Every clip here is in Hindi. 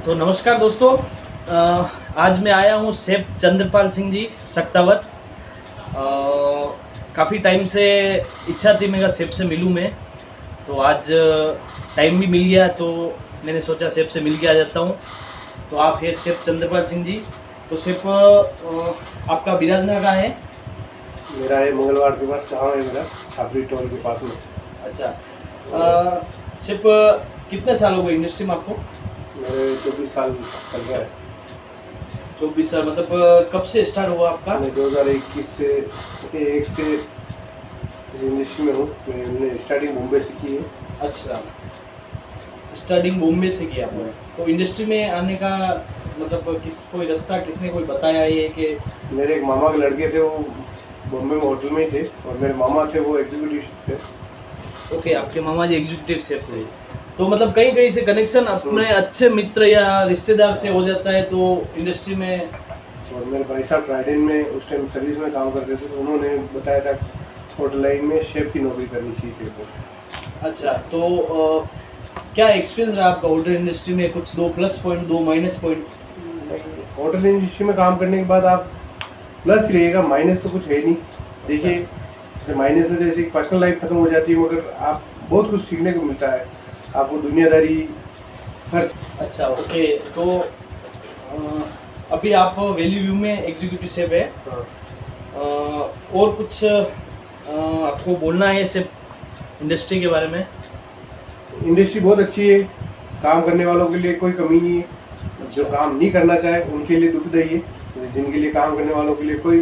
तो नमस्कार दोस्तों, आज मैं आया हूँ शेफ चंद्रपाल सिंह जी सक्तावत। काफ़ी टाइम से इच्छा थी मेरा शेफ से मिलूँ मैं, तो आज टाइम भी मिल गया, तो मैंने सोचा शेफ से मिल के आ जाता हूँ। तो आप है शेफ चंद्रपाल सिंह जी। तो शेफ आपका विराजना कहाँ है? मेरा है मंगलवार के पास, कहाँ है मेरा? छापरी टोल के पास में। अच्छा, शेफ कितने साल हो गए इंडस्ट्री में आपको? मेरे 24 साल चल रहा है। 24 साल, मतलब कब से स्टार्ट हुआ आपका? मैं 2021 से एक से इस इंडस्ट्री में हूँ। मैंने स्टार्टिंग मुंबई से की है। अच्छा, स्टार्टिंग बॉम्बे से किया आपने। तो इंडस्ट्री में आने का मतलब कोई रास्ता किसने कोई बताया ये कि? मेरे एक मामा के लड़के थे, वो बॉम्बे में होटल में ही थे, और मेरे मामा थे वो एग्जीक्यूटिव थे। ओके, आपके मामा जी एग्जीक्यूटिव शेफ थे। तो मतलब कहीं कहीं से कनेक्शन अपने अच्छे मित्र या रिश्तेदार से हो जाता है तो इंडस्ट्री में। और मेरे भाई साहब ट्राइडेंट में उस टाइम सर्विस में काम करते थे, तो उन्होंने बताया था होटल लाइन में शेफ की नौकरी करनी चाहिए थे। अच्छा, तो क्या एक्सपीरियंस रहा आपका होटल इंडस्ट्री में? कुछ 2 plus point, 2 minus point? Hotel industry में काम करने के बाद आप प्लस ही रहेगा, माइनस तो कुछ है नहीं। देखिए, जैसे माइनस में जैसे पर्सनल लाइफ खत्म हो जाती है, मगर आप बहुत कुछ सीखने को मिलता है, आपको दुनियादारी हर। अच्छा, ओके। तो अभी आप वैली व्यू में एग्जीक्यूटिव शेफ है। और कुछ आपको बोलना है सिर्फ इंडस्ट्री के बारे में? इंडस्ट्री बहुत अच्छी है, काम करने वालों के लिए कोई कमी नहीं है। जो काम नहीं करना चाहे उनके लिए दुखदाई है, जिनके लिए काम करने वालों के लिए कोई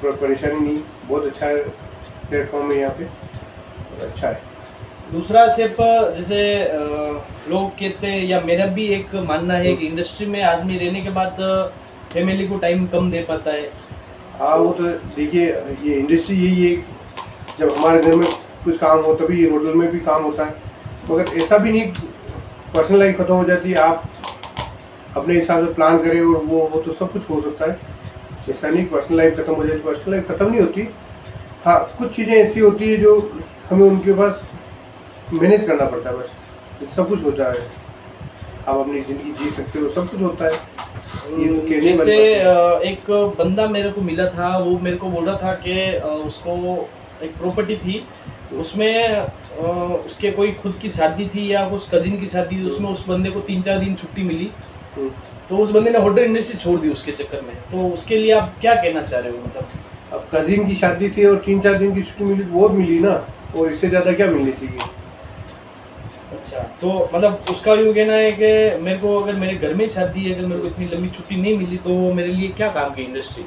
परेशानी नहीं। बहुत अच्छा प्लेटफॉर्म है यहाँ पे, अच्छा है। दूसरा शेफ, जैसे लोग कहते हैं या मेरा भी एक मानना है कि इंडस्ट्री में आदमी रहने के बाद फैमिली को टाइम कम दे पाता है। हाँ, वो तो देखिए, ये इंडस्ट्री यही है, जब हमारे घर में कुछ काम हो तभी होटल में भी काम होता है। मगर ऐसा भी नहीं पर्सनल लाइफ खत्म हो जाती है, आप अपने हिसाब से प्लान करें और वो तो सब कुछ हो सकता है। ऐसा नहीं पर्सनल लाइफ खत्म हो जाती, पर्सनल लाइफ खत्म नहीं होती। हाँ, कुछ चीज़ें ऐसी होती है जो हमें उनके पास मैनेज करना पड़ता है, बस सब कुछ होता है। आप अपनी ज़िंदगी जी सकते हो, सब कुछ होता है। ये तो कहने में जैसे बनता है। एक बंदा मेरे को मिला था, वो मेरे को बोल रहा था कि उसको एक प्रॉपर्टी थी, उसमें उसके कोई खुद की शादी थी या कुछ कजिन की शादी थी, उसमें उस बंदे को 3-4 दिन छुट्टी मिली, तो उस बंदे ने होटल इंडस्ट्री छोड़ दी उसके चक्कर में। तो उसके लिए आप क्या कहना चाह रहे हो? मतलब अब कजिन की शादी थी और 3-4 दिन की छुट्टी मिली, बहुत मिली ना, और इससे ज़्यादा क्या मिलनी चाहिए। अच्छा, तो मतलब उसका यूँ कहना है कि मेरे को अगर मेरे घर में शादी है, अगर मेरे को इतनी लंबी छुट्टी नहीं मिली तो मेरे लिए क्या काम की इंडस्ट्री,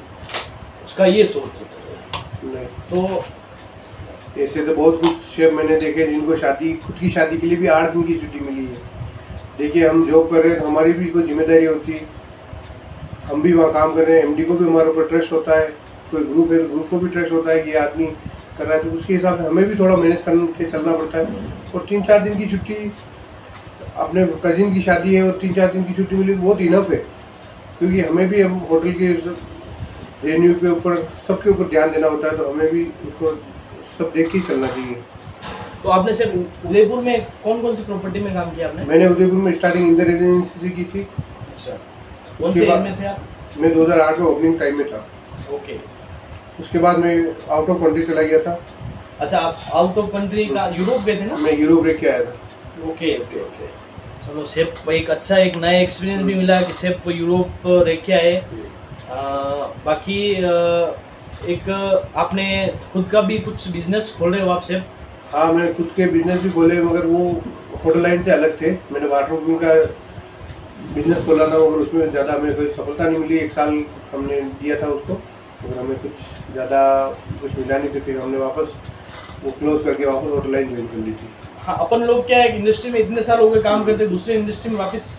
उसका ये सोच है। नहीं, तो ऐसे तो बहुत कुछ शेफ मैंने देखे जिनको शादी, खुद की शादी के लिए भी 8 दिन की छुट्टी मिली है। देखिए, हम जॉब कर रहे हैं तो हमारी भी कोई जिम्मेदारी होती है, हम भी वहाँ काम कर रहे हैं, एमडी को भी हमारे ऊपर ट्रस्ट होता है, कोई ग्रुप है तो ग्रुप को भी ट्रस्ट होता है कि ये आदमी कर रहा है, तो उसके हिसाब से हमें भी थोड़ा मैनेज करके चलना पड़ता है। और 3-4 दिन की छुट्टी, अपने कजिन की शादी है और 3-4 दिन की छुट्टी मिली, बहुत इनफ है। क्योंकि हमें भी अब होटल के रेन्यू के ऊपर, सबके ऊपर ध्यान देना होता है, तो हमें भी उसको सब देख के चलना चाहिए। तो आपने सिर्फ उदयपुर में कौन कौन सी प्रॉपर्टी में काम किया आपने? मैंने उदयपुर में स्टार्टिंग इंदिरा रेजिडेंसी से की थी। अच्छा, कौन से ईयर में थे आप? मैं 2008 में ओपनिंग टाइम में था। ओके। उसके बाद मैं आउट ऑफ कंट्री चला गया था। अच्छा, आप आउट ऑफ कंट्री का यूरोप गए थे ना? मैं यूरोप रह के आया था। Okay okay okay. चलो शेफ, एक अच्छा एक नया एक्सपीरियंस भी मिला कि शेफ यूरोप रह के आए। बाकी एक आपने खुद का भी कुछ बिजनेस खोल रहे हो आप शेफ? हाँ, मैंने खुद के बिजनेस भी खोले, मगर वो होटल लाइन से अलग थे। मैंने वाटरप्रूफिंग का बिजनेस खोला था, मगर उसमें ज़्यादा हमें कोई सफलता नहीं मिली। 1 साल हमने दिया था उसको, मगर हमें कुछ ज़्यादा कुछ मिला नहीं, तो फिर हमने वापस वो क्लोज करके वापस होटल लाइन ज्वाइन कर ली थी। हाँ, अपन लोग क्या है, इंडस्ट्री में इतने साल हो गए काम करते, दूसरे इंडस्ट्री में वापस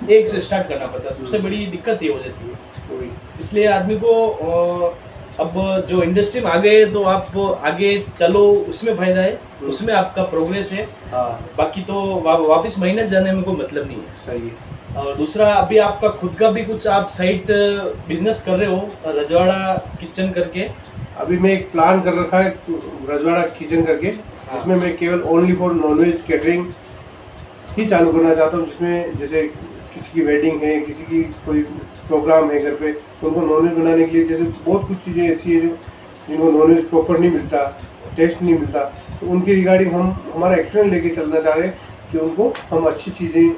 एक से स्टार्ट करना पड़ता है। सबसे बड़ी दिक्कत ये हो जाती है। वही, इसलिए आदमी को अब जो इंडस्ट्री में आ गए तो आप आगे चलो, उसमें फायदा है, उसमें आपका प्रोग्रेस है। हाँ, बाकी तो वापस माइनस जाने में कोई मतलब नहीं है। सही है। और दूसरा, अभी आपका खुद का भी कुछ आप साइट बिजनेस कर रहे हो, रजवाड़ा किचन करके। अभी मैं एक प्लान कर रखा है रजवाड़ा किचन करके, हाँ। जिसमें मैं केवल ओनली फॉर नॉनवेज कैटरिंग ही चालू करना चाहता हूँ, जिसमें जैसे किसी की वेडिंग है, किसी की कोई प्रोग्राम है घर पे, तो उनको नॉनवेज बनाने के लिए जैसे बहुत कुछ चीज़ें ऐसी है जो जिनको नॉनवेज प्रॉपर नहीं मिलता, टेस्ट नहीं मिलता, तो उनकी रिगार्डिंग हम हमारा एक्सपीरियंस लेके चलना चाह रहे हैं कि उनको हम अच्छी चीज़ें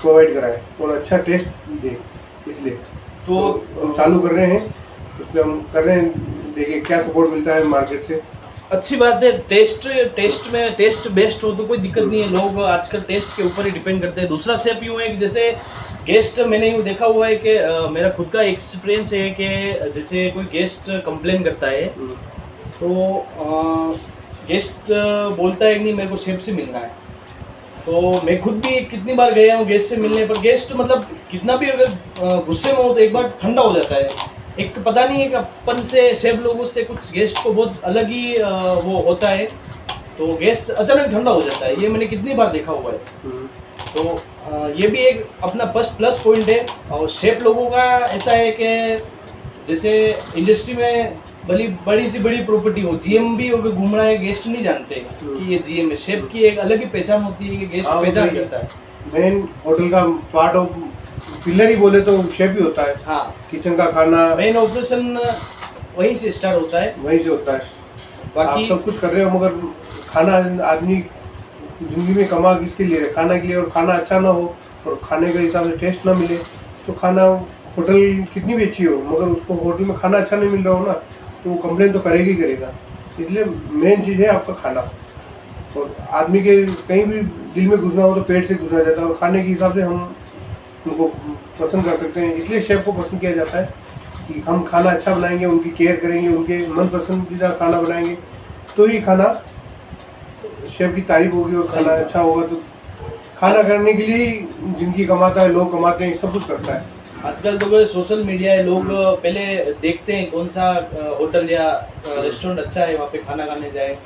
प्रोवाइड कराएं और अच्छा टेस्ट दें। इसलिए तो हम चालू कर रहे हैं, उसमें हम कर रहे हैं, देखिए क्या सपोर्ट मिलता है मार्केट से। अच्छी बात है। टेस्ट में टेस्ट बेस्ट हो तो कोई दिक्कत नहीं है, लोग आजकल टेस्ट के ऊपर ही डिपेंड करते हैं। दूसरा स्टेप यूँ है कि जैसे गेस्ट, मैंने यूँ देखा हुआ है कि मेरा खुद का एक्सपीरियंस है कि जैसे कोई गेस्ट कंप्लेन करता है तो गेस्ट बोलता है कि नहीं मेरे को शेफ से मिलना है, तो मैं खुद भी कितनी बार गया हूँ गेस्ट से मिलने पर। गेस्ट मतलब कितना भी अगर गुस्से में हो तो एक बार ठंडा हो जाता है। एक पता नहीं है कि अपन से शेफ लोगों से कुछ गेस्ट को बहुत अलग ही वो होता है, तो गेस्ट अचानक ठंडा हो जाता है। ये मैंने कितनी बार देखा हुआ है। तो ये भी एक अपना प्लस पॉइंट है। और शेफ लोगों का ऐसा है कि जैसे इंडस्ट्री में बड़ी सी बड़ी प्रॉपर्टी हो, जीएम भी होकर घूम रहा है, गेस्ट नहीं जानते कि ये जीएम है। शेफ की एक अलग ही पहचान होती है कि गेस्ट पहचान करता है। मेन होटल का पार्ट ऑफ पिलर ही बोले तो शेफ ही होता है। हाँ, किचन का खाना मेन ऑपरेशन वहीं से स्टार्ट होता है, वहीं से होता है। बाकी आप सब कुछ कर रहे हो मगर खाना आदमी जिंदगी में कमा किसके लिए, खाना के लिए, और खाना अच्छा ना हो और खाने के हिसाब से टेस्ट ना मिले तो खाना, होटल कितनी भी अच्छी हो मगर उसको होटल में खाना अच्छा नहीं मिल रहा हो ना, तो वो कंप्लेन तो करेगा ही करेगा। इसलिए मेन चीज़ है आपका खाना। और आदमी के कहीं भी दिल में घुसना हो तो पेट से घुसा जाता है, और खाने के हिसाब से हम उनको पसंद कर सकते हैं। इसलिए शेफ़ को पसंद किया जाता है कि हम खाना अच्छा बनाएंगे, उनकी केयर करेंगे, उनके मन पसंदीदा खाना बनाएंगे, तो ही खाना शेफ़ की तारीफ होगी और खाना अच्छा होगा। तो खाना करने के लिए ही जिंदगी कमाता है, लोग कमाते हैं, सब कुछ करता है। आजकल तो सोशल मीडिया है, लोग पहले देखते हैं कौन सा होटल या रेस्टोरेंट अच्छा है, वहाँ पे खाना खाने जाए।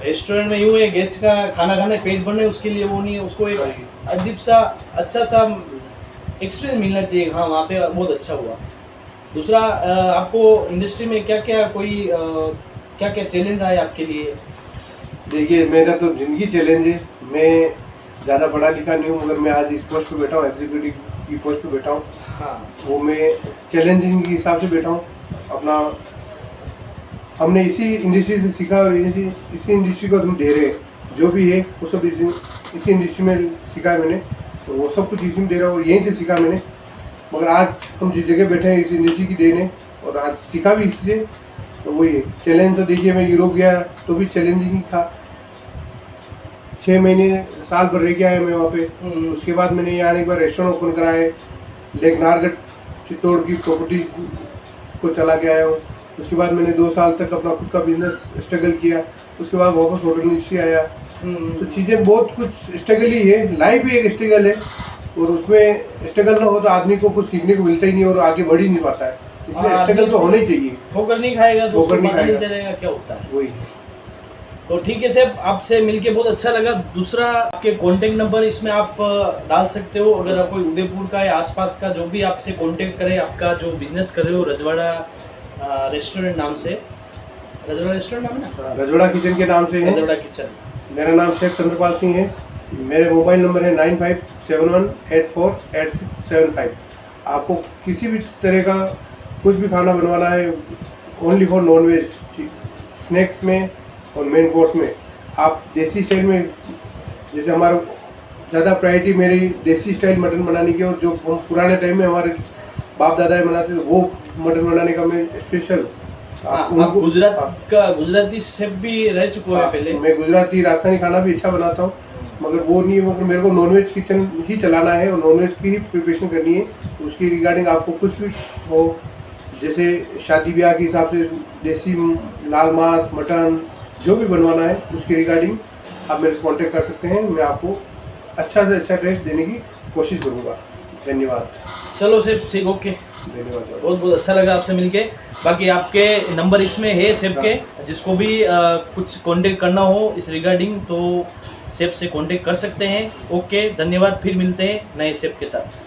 रेस्टोरेंट में यूँ है गेस्ट का खाना खाने पेट भरने, उसके लिए वो नहीं है, उसको एक अजीब सा अच्छा सा एक्सपीरियंस मिलना चाहिए। हाँ, वहाँ पे बहुत अच्छा हुआ। दूसरा आपको इंडस्ट्री में क्या क्या चैलेंज आए आपके लिए? देखिए मेरा तो जिंदगी चैलेंज है। मैं ज़्यादा पढ़ा लिखा नहीं हूँ मगर मैं आज इस पोस्ट पे बैठा हूँ, एग्जीक्यूटिव की पोस्ट पे बैठा हूँ। हाँ, वो मैं चैलेंजिंग के हिसाब से बैठा हूँ। अपना हमने इसी इंडस्ट्री से सीखा और इसी इंडस्ट्री को हम दे रहे हैं। जो भी है वो सब इसी इंडस्ट्री में सीखा है मैंने, तो वो सब कुछ इसी में दे रहा हूँ और यहीं से सीखा मैंने। मगर आज हम जिस जगह बैठे हैं इस इंडस्ट्री की देन है और आज सीखा भी इससे, तो वही है चैलेंज। तो देखिए मैं यूरोप गया तो भी चैलेंजिंग ही था। 6 महीने साल भर रह के आया मैं वहाँ पे। उसके बाद मैंने यहाँ एक बार रेस्टोरेंट ओपन कराए, लेक नारगढ़ चित्तौड़ की प्रॉपर्टी को चला के आया हूँ। उसके बाद मैंने 2 साल तक अपना खुद का बिजनेस स्ट्रगल किया। उसके बाद वापस होटल इंडस्ट्री आया। तो चीज़ें बहुत कुछ स्ट्रगल ही है, लाइफ भी एक स्ट्रगल है, और उसमें स्ट्रगल ना हो तो आदमी को कुछ सीखने को मिलता ही नहीं और आगे बढ़ ही नहीं पाता है। इसलिए स्ट्रगल तो होना ही चाहिए। ठोकर नहीं खाएगा तो उसको पता नहीं चलेगा क्या होता है। वही। तो ठीक है सर, आपसे मिलके बहुत अच्छा लगा। दूसरा आपके कॉन्टेक्ट नंबर इसमें आप डाल सकते हो, अगर आप कोई उदयपुर का या आसपास का जो भी आपसे कॉन्टेक्ट करे, आपका जो बिजनेस कर रहे हो रजवाड़ा रेस्टोरेंट नाम से, रजवाड़ा रेस्टोरेंट नाम है ना? रजवाड़ा किचन के नाम से है। रजवाड़ा किचन। मेरा नाम शेख चंद्रपाल सिंह है। मेरे मोबाइल नंबर है 9571848675। आपको किसी भी तरह का कुछ भी खाना बनवाना है, ओनली फॉर नॉनवेज, स्नैक्स में और मेन कोर्स में, आप देसी स्टाइल में, जैसे हमारा ज़्यादा प्रायोरिटी मेरी देसी स्टाइल मटन बनाने की, और जो हम पुराने टाइम में हमारे बाप दादा बनाते थे वो मटन बनाने का मैं स्पेशल। आप गुजराती शेफ भी रह चुके हैं पहले। मैं गुजराती राजस्थानी खाना भी अच्छा बनाता हूँ, मगर वो नहीं है, मगर मेरे को नॉनवेज किचन ही चलाना है और नॉनवेज की ही प्रिपरेशन करनी है। उसकी रिगार्डिंग आपको कुछ भी हो, जैसे शादी ब्याह के हिसाब से देसी लाल मांस, मटन जो भी बनवाना है, उसकी रिगार्डिंग आप मेरे से कॉन्टेक्ट कर सकते हैं। मैं आपको अच्छा से अच्छा टेस्ट देने की कोशिश करूँगा। धन्यवाद। चलो शेफ, ठीक, ओके, धन्यवाद। बहुत बहुत अच्छा लगा आपसे मिलके। बाकी आपके नंबर इसमें है शेफ के, जिसको भी कुछ कांटेक्ट करना हो इस रिगार्डिंग तो शेफ से कांटेक्ट कर सकते हैं। ओके, धन्यवाद। फिर मिलते हैं नए शेफ के साथ।